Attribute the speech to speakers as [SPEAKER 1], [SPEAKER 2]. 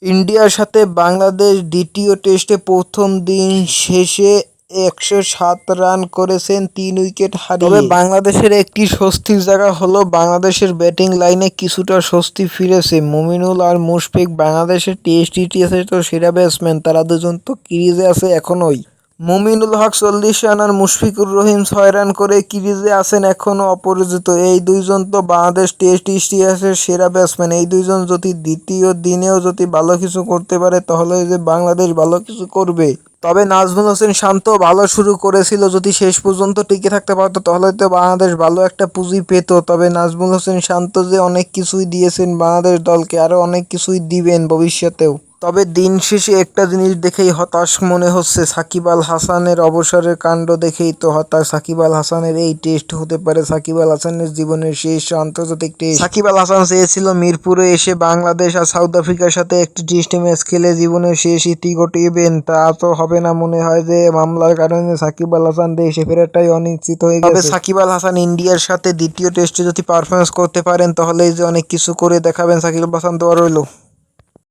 [SPEAKER 1] ইন্ডিয়ার সাথে বাংলাদেশ দ্বিতীয় টেস্টে প্রথম দিন শেষে ১০৭ রান করেছেন ৩ উইকেট হারিয়ে। তবে বাংলাদেশের একটি স্বস্তির জায়গা হলো বাংলাদেশের ব্যাটিং লাইনে কিছুটা স্বস্তি ফিরেছে। মুমিনুল আর মুশফিক বাংলাদেশের টেস্ট ইতিহাসের তো সেরা ব্যাটসম্যান, তারা দুজন তো ক্রিজে আছে এখনই। মুমিনুল হক ৪০ রান আর মুশফিকুর রহিম ৬ রান করে ক্রিজে আছেন এখনও অপরাজিত। এই দুইজন তো বাংলাদেশ টেস্ট ইতিহাসের সেরা ব্যাটসম্যান। এই দুইজন যদি দ্বিতীয় দিনেও যদি ভালো কিছু করতে পারে তাহলে যে বাংলাদেশ ভালো কিছু করবে। তবে নাজমুল হোসেন শান্ত ভালো শুরু করেছিল, যদি শেষ পর্যন্ত টিকে থাকতে পারতো তাহলে তো বাংলাদেশ ভালো একটা পুঁজি পেত। তবে নাজমুল হোসেন শান্ত যে অনেক কিছুই দিয়েছেন বাংলাদেশ দলকে, আরও অনেক কিছুই দিবেন ভবিষ্যতেও। তবে দিন শেষে একটা জিনিস দেখেই হতাশ মনে হচ্ছে, সাকিব আল হাসানের অবসরের কাণ্ড দেখেই তো হতাশ। সাকিব আল হাসানের এই টেস্ট হতে পারে সাকিব আল হাসানের জীবনের শেষ আন্তর্জাতিক টেস্ট। সাকিব আল হাসান চেয়েছিল মিরপুরে এসে বাংলাদেশ আর সাউথ আফ্রিকার সাথে একটি টেস্ট ম্যাচ খেলে জীবনের শেষ ইতি ঘটিয়েবেন। তা তো হবে না, মনে হয় যে মামলার কারণে সাকিব আল হাসান দেশে ফেরাটাই অনিশ্চিত হয়ে গেছে। তবে সাকিব আল হাসান ইন্ডিয়ার সাথে দ্বিতীয় টেস্টে যদি পারফরমেন্স করতে পারেন তাহলে যে অনেক কিছু করে দেখাবেন সাকিব আল হাসান, দোয়া রইল।